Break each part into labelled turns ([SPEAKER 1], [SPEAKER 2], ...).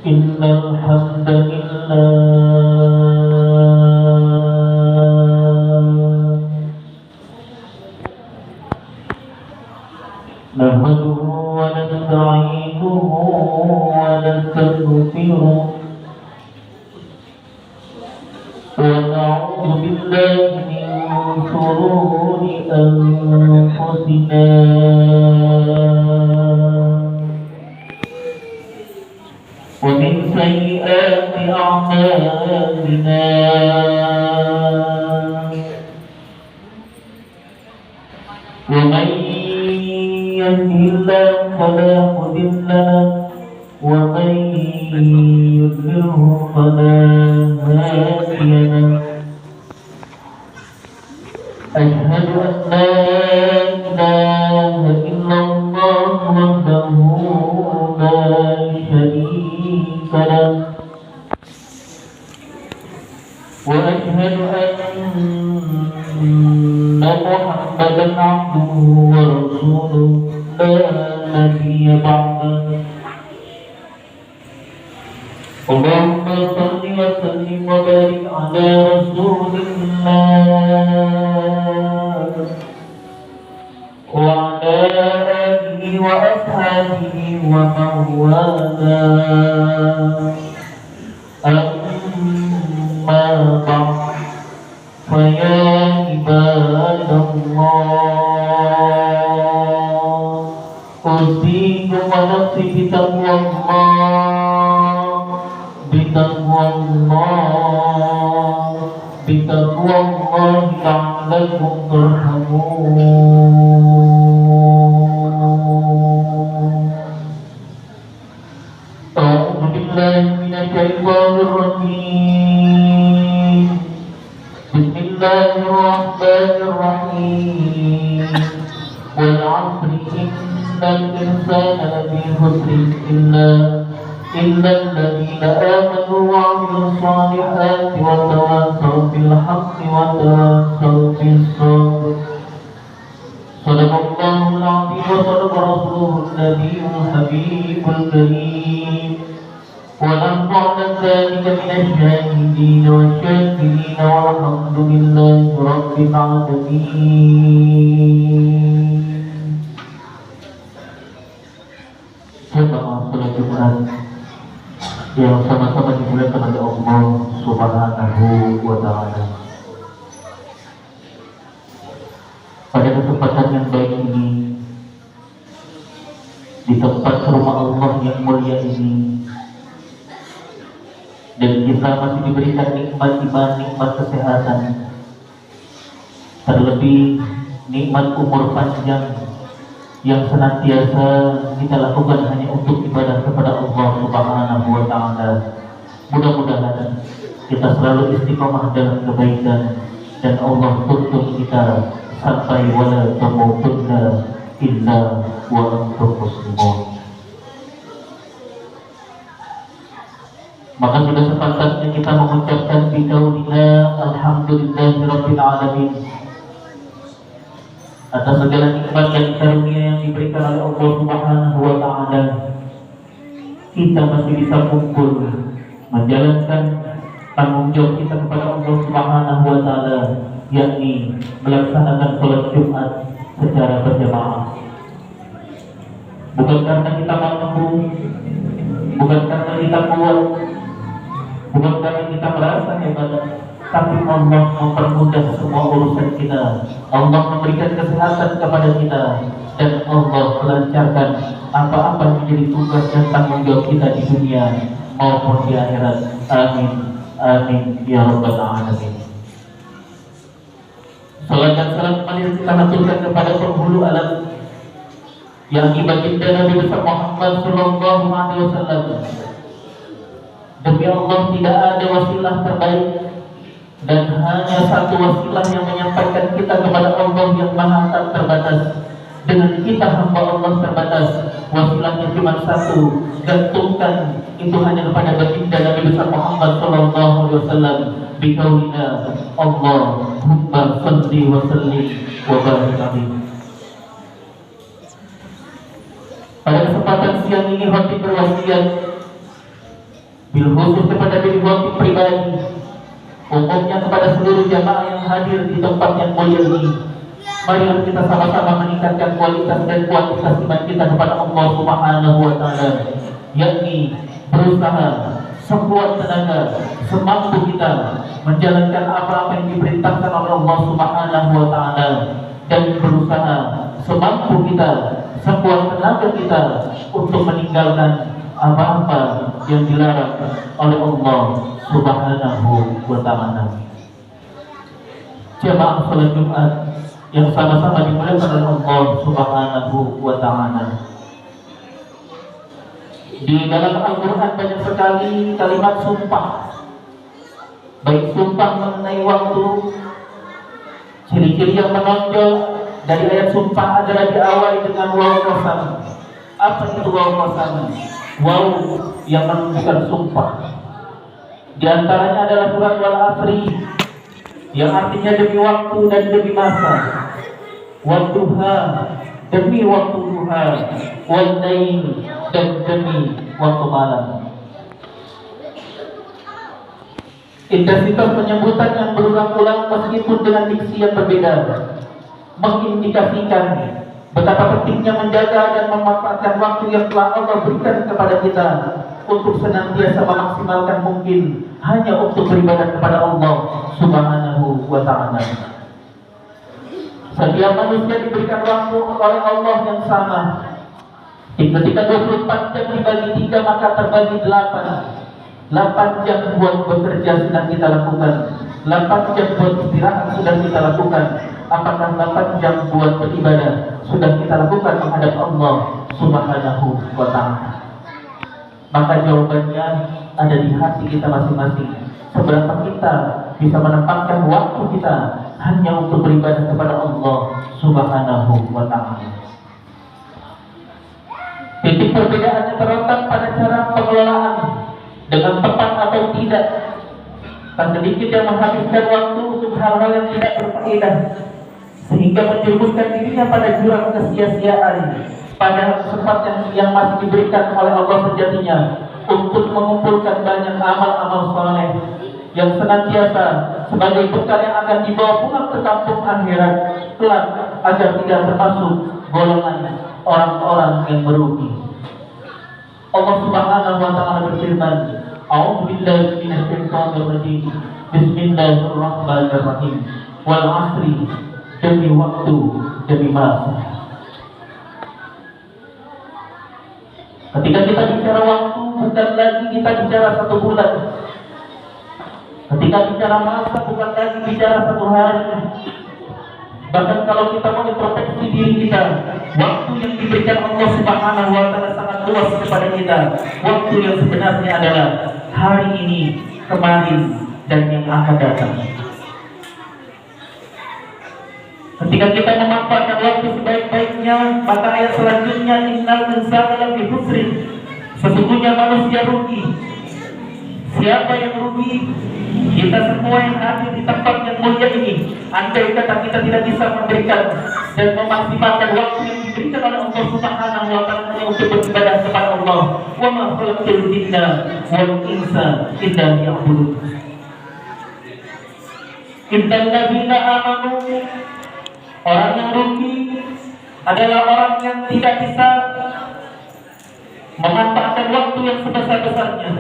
[SPEAKER 1] إن الحمد لله نحمده ونستعينه ونستغفره ونعوذ بالله من شرور أنفسنا ومن سيئات أعمالنا ومن يهده الله فلا مضل له ومن يضلله فلا هادي له أشهد أن لا إله إلا الله وحده لا شريك له وأشهد أن محمدا عبده ورسوله لا نبي بعده اللهم صل وسلم وبارك على رسول الله وعلى آله وأصحابه ومن والاه أما بعد فيا عباد الله أوصيكم ونفسي بتقوى الله بتقوى الله لعلكم ترحمون أعوذ بالله من الشيطان الرجيم بسم الله الرحمن الرحيم والعصر إن الإنسان لفي خسر إلا الذين آمنوا وعملوا الصالحات وتواصوا بالحق وتواصوا بالصبر صدق الله العظيم وصدق رسوله النبي الحبيب الكريم ونحن على ذلك من الشاهدين والشاكرين والحمد لله رب العالمين. Jemaah salat Jumat yang sama-sama dimuliakan oleh Allah Subhanahu wa Ta'ala. Pada kesempatan yang baik ini, di tempat rumah Allah yang mulia ini, dan kita masih diberikan nikmat iman, nikmat kesehatan, terlebih nikmat umur panjang yang senantiasa kita lakukan hanya untuk ibadah kepada Allah Subhanahu wa Ta'ala. Mudah-mudahan kita selalu istiqomah dalam kebaikan dan Allah tuntun kita sampai wala tamutunna illa wa antum muslimun. Maka sudah sepantasnya kita mengucapkan biqaulina alhamdulillahirabbil alamin atas segala nikmat dan karunia yang diberikan oleh Allah Subhanahu wa Ta'ala. Kita masih bisa kumpul menjalankan tanggung jawab kita kepada Allah Subhanahu wa Ta'ala, yakni melaksanakan sholat Jumat secara berjamaah. Bukan karena kita mampu, bukan karena kita kuat, bukan karena kita merasa hebat, tapi Allah mempermudah semua urusan kita. Allah memberikan kesehatan kepada kita, dan Allah melancarkan apa-apa yang menjadi tugas dan tanggung jawab kita di dunia maupun di akhirat. Amin, amin ya rabbal alamin. Salat dan salam kita haturkan kepada penghulu alam, yakni baginda Nabi besar Muhammad sallallahu alaihi wasallam. Demi Allah, tidak ada wasilah terbaik dan hanya satu wasilah yang menyampaikan kita kepada Allah yang maha tak terbatas. Dengan kita hamba Allah terbatas, wasilahnya cuma satu, gantungkan itu hanya kepada baginda Nabi besar Muhammad sallallahu alaihi wasallam. Biqaulina Allahumma shalli wa sallim wa barik alaihi. Pada kesempatan siang ini, hati berwasiat bil khusus kepada diri waktu pribadi, umumnya kepada seluruh jamaah yang hadir di tempat yang mulia ini. Mari kita sama-sama meningkatkan kualitas dan kuantitas iman kita kepada Allah Subhanahu wa Ta'ala, yakni berusaha sekuat tenaga, semampu kita menjalankan apa-apa yang diperintahkan oleh Allah Subhanahu wa Ta'ala, dan berusaha semampu kita, sekuat tenaga kita untuk meninggalkan apa-apa yang dilarang oleh Allah Subhanahu wa Ta'ala. Jamaah salat Jumat yang sama-sama dimuliakan oleh Allah Subhanahu wa Ta'ala, di dalam Al-Quran banyak sekali kalimat sumpah, baik sumpah mengenai waktu. Ciri-ciri yang menonjol dari ayat sumpah adalah diawali dengan waw qasam. Apa itu waw qasam? Waw yang menunjukkan sumpah. Di antaranya adalah surat Wal Asri, yang artinya demi waktu dan demi masa. Wadduha, demi waktu duha. Wal-lail, dan demi waktu malam. Intensitas penyebutan yang berulang-ulang meskipun dengan diksi yang berbeda mengindikasikan betapa pentingnya menjaga dan memanfaatkan waktu yang telah Allah berikan kepada kita untuk senantiasa memaksimalkan mungkin hanya untuk beribadah kepada Allah Subhanahu wa Ta'ala. Setiap manusia diberikan waktu oleh Allah yang sama. Ketika 24 jam dibagi 3 maka terbagi 8. 8 jam buat bekerja sudah kita lakukan, 8 jam buat istirahat sudah kita lakukan. Apakah 8 jam buat beribadah sudah kita lakukan menghadap Allah Subhanahu wa Ta'ala? Maka jawabannya ada di hati kita masing-masing. Seberapa kita bisa menempatkan waktu kita hanya untuk beribadah kepada Allah Subhanahu wa Ta'ala. Titik perbedaannya terletak pada cara pengelolaan, dengan tepat atau tidak. Tak sedikit yang menghabiskan waktu untuk hal-hal yang tidak berfaedah, sehingga menjerumuskan dirinya pada jurang kesia-siaan, padahal kesempatan yang masih diberikan oleh Allah sejatinya untuk mengumpulkan banyak amal-amal saleh yang senantiasa sebagai bekal yang akan dibawa pulang ke kampung akhirat kelak, agar tidak termasuk golongan orang-orang yang merugi. Allah Subhanahu wa Ta'ala berfirman, A'udzu billahi minasy syaithanir rajim. Bismillahirrahmanirrahim. Wal 'asri, demi waktu, demi masa. Ketika kita bicara waktu, bukan lagi kita bicara 1 bulan. Ketika bicara masa, bukan lagi bicara 1 hari. Bahkan kalau kita mau introspeksi diri kita, waktu yang diberikan Allah Subhanahu wa Ta'ala sangat luas kepada kita. Waktu yang sebenarnya adalah hari ini, kemarin, dan yang akan datang. Ketika kita memanfaatkan waktu sebaik-baiknya, maka ayat selanjutnya, innal insana lafi khusrin, sesungguhnya manusia rugi. Siapa yang rugi? Kita semua yang hadir di tempat yang mulia ini. Andai kata kita tidak bisa memberikan dan memaksimalkan waktu yang diberikan oleh Allah Subhanahu wa Ta'ala untuk beribadah kepada Allah. Wa ma khalaqtul jinna wal insa illa liya'budun. Innal ladzina amanu, orang yang rugi adalah orang yang tidak bisa memanfaatkan waktu yang sebesar-besarnya.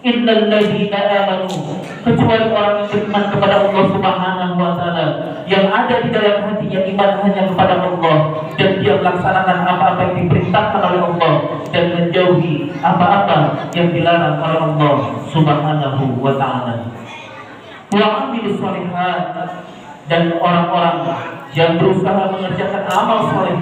[SPEAKER 1] Innal ladzina amanu, kecuali orang yang beriman kepada Allah Subhanahu wa Ta'ala, yang ada di dalam hatinya iman hanya kepada Allah, dan dia melaksanakan apa-apa yang diperintahkan oleh Allah dan menjauhi apa-apa yang dilarang oleh Allah Subhanahu wa Ta'ala. Wa amilus shalihat, dan orang-orang yang berusaha mengerjakan amal saleh.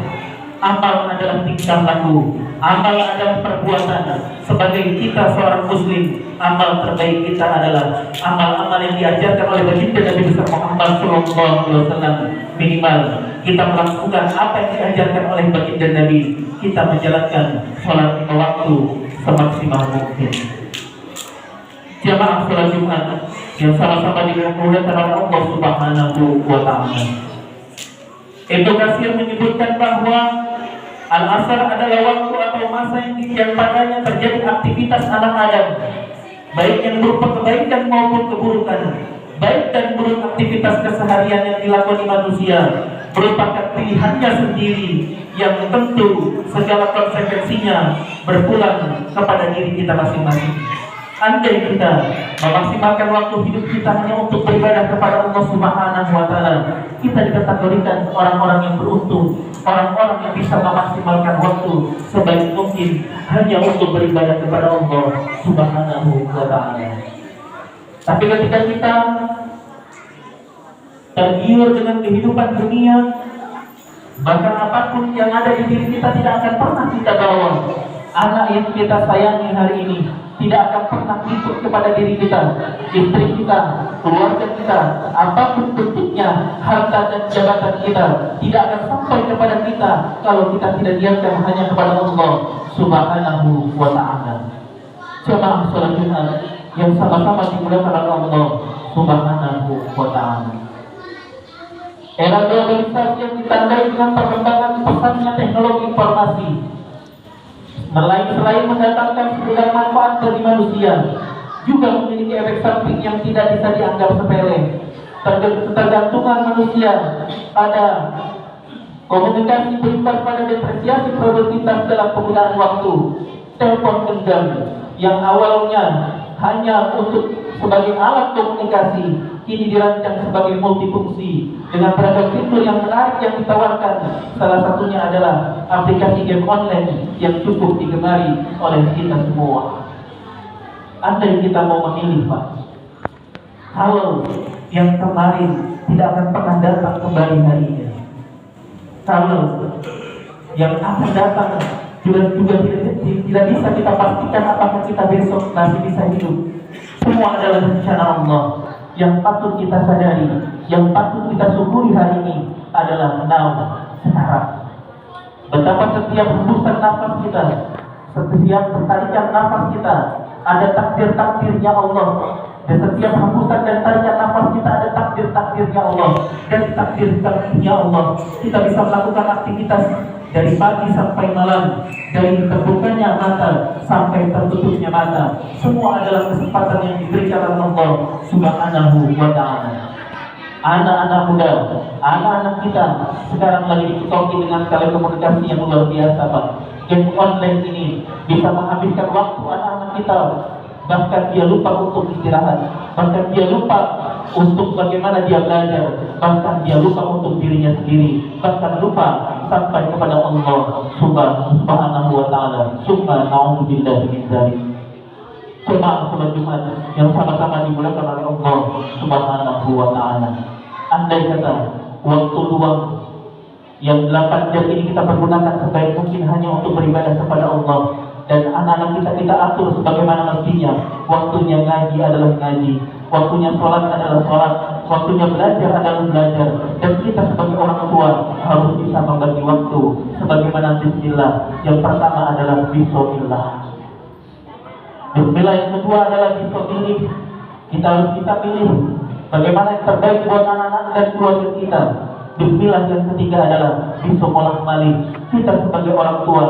[SPEAKER 1] Amal adalah tingkah laku, amal adalah perbuatan. Sebagai kita seorang muslim, amal terbaik kita adalah amal-amal yang diajarkan oleh baginda Nabi besar Muhammad SAW. Minimal kita melakukan apa yang diajarkan oleh baginda Nabi. Kita menjalankan sholat 5 waktu semaksimal mungkin. Jamaah sholat Jumat yang sama-sama dimuliakan oleh Allah Subhanahu wa Ta'ala. Ibnu Katsir menyebutkan bahwa Al-asar adalah waktu atau masa yang padanya terjadi aktivitas anak Adam, baik yang berupa kebaikan maupun keburukan. Baik dan buruk aktivitas keseharian yang dilakoni manusia merupakan pilihannya sendiri yang tentu segala konsekuensinya berpulang kepada diri kita masing-masing. Andai kita memaksimalkan waktu hidup kita hanya untuk beribadah kepada Allah Subhanahu wa Ta'ala, kita dikategorikan orang-orang yang beruntung, orang-orang yang bisa memaksimalkan waktu sebaik mungkin hanya untuk beribadah kepada Allah Subhanahu wa Ta'ala. Tapi ketika kita tergiur dengan kehidupan dunia, bahkan apapun yang ada di diri kita tidak akan pernah kita bawa. Anak yang kita sayangi hari ini tidak akan pernah ikut kepada diri kita, istri kita, keluarga kita, apapun bentuknya, harta dan jabatan kita tidak akan sampai kepada kita kalau kita tidak diamkan hanya kepada Allah Subhanahu wa Ta'ala. Jemaah salat Jumat yang sama-sama dimuliakan oleh Allah Subhanahu wa Ta'ala. Era globalisasi yang ditandai dengan perkembangan pesatnya teknologi informasi, selain mendatangkan segala manfaat bagi manusia, juga memiliki efek samping yang tidak bisa dianggap sepele. Ketergantungan manusia pada komunikasi berimbas pada depresiasi produktivitas dalam penggunaan waktu. Telepon genggam yang awalnya hanya untuk sebagai alat komunikasi kini dirancang sebagai multifungsi dengan beragam fitur yang menarik yang ditawarkan. Salah satunya adalah aplikasi game online yang cukup digemari oleh kita semua. Andai kita mau memilih, Pak, kalau yang kemarin tidak akan pernah datang kembali harinya, kalau yang akan datang juga tidak bisa kita pastikan apakah kita besok masih bisa hidup. Semua adalah rencana Allah. Yang patut kita sadari, yang patut kita syukuri hari ini adalah sekarang. Betapa setiap hembusan nafas kita, setiap tarikan nafas kita ada takdir-takdirnya Allah. Dan setiap hembusan dan tarikan nafas kita ada takdir-takdirnya Allah. Dan takdir-takdirnya Allah kita bisa melakukan aktivitas dari pagi sampai malam, dari terbukanya mata sampai tertutupnya mata. Semua adalah kesempatan yang diberikan oleh Allah Subhanahu wa Ta'ala. Anak-anak muda, anak-anak kita sekarang lagi dikotoki dengan telekomunikasi yang luar biasa, Pak. Game online ini bisa menghabiskan waktu anak-anak kita. Bahkan dia lupa untuk istirahat, bahkan dia lupa untuk bagaimana dia belajar, bahkan dia lupa untuk dirinya sendiri, bahkan lupa sampai kepada Allah Subhanahu wa Ta'ala. Summa na'udzubillahi min dzalik. Jemaah salat Jumat yang sama-sama dimuliakan oleh Allah Subhanahu wa Ta'ala. Andai kata waktu luang yang 8 jam ini kita pergunakan sebaik mungkin hanya untuk beribadah kepada Allah, dan anak-anak kita atur sebagaimana mestinya. Waktunya ngaji adalah ngaji, waktunya sholat adalah sholat, waktunya belajar adalah belajar. Dan kita sebagai orang tua harus bisa membagi waktu sebagaimana bismillah. Yang pertama adalah bismillah. Bismillah yang kedua adalah bismillah. Kita harus bisa pilih bagaimana yang terbaik buat anak-anak dan keluarga kita. Bismillah yang ketiga adalah bismillahirrahmanirrahim. Kita sebagai orang tua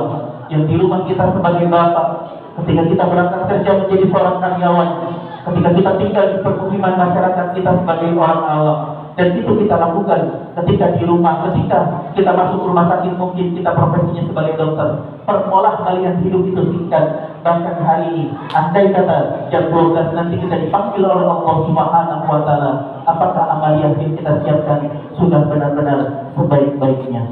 [SPEAKER 1] yang di rumah kita sebagai bapak, ketika kita berangkat kerja menjadi seorang karyawan, ketika kita tinggal di permukiman masyarakat kita sebagai orang awam, dan itu kita lakukan ketika di rumah, ketika kita masuk rumah sakit mungkin kita profesinya sebagai dokter. Permolah kalian hidup itu singkat. Bahkan hari ini, andai kata jam 12 nanti kita dipanggil oleh Allah Subhanahu wa Ta'ala, apakah amaliyah yang kita siapkan sudah benar-benar sebaik-baiknya?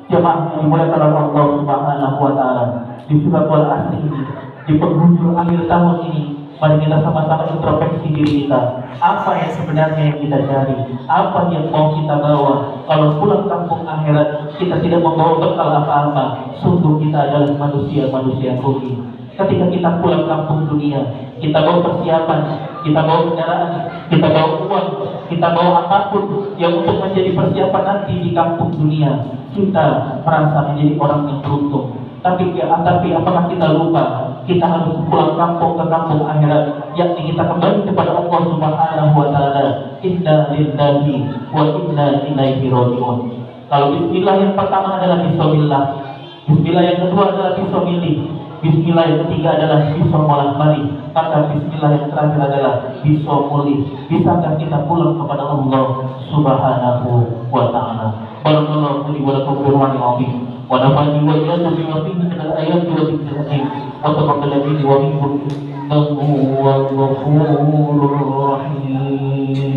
[SPEAKER 1] Jemaah yang dimuliakan oleh Allah Subhanahu wa Ta'ala, di surat Al-Asr ini, di penghujung akhir tahun ini, mari kita sama-sama introspeksi diri kita. Apa yang sebenarnya yang kita cari? Apa yang mau kita bawa? Kalau pulang kampung akhirat kita tidak membawa bekal apa-apa, sungguh kita adalah manusia-manusia rugi. Ketika kita pulang kampung dunia, kita bawa persiapan, kita bawa kendaraan, kita bawa uang, kita bawa apapun yang untuk menjadi persiapan nanti di kampung dunia. Kita merasa menjadi orang yang beruntung. Tapi apakah kita lupa kita harus pulang kampung ke kampung akhirat, yakni kita kembali kepada Allah Subhanahu wa Ta'ala. Inna lillahi wa inna ilaihi raji'un. Kalau bismillah yang pertama adalah bismillah, Bismillah yang kedua adalah pisau milih. Bismillah yang ketiga adalah pisau bolak balik. Maka Bismillah yang terakhir adalah pisau mulih. Bisakah kita pulang kepada Allah Subhanahu wa Ta'ala? Barakallahu li wa lakum fil Qur'anil azim. Wa nafa'ani wa iyyakum bima fihi min al-ayati wa dhikril hakim. Wa taqabbal minni wa minkum innahu huwal ghafurur rahim.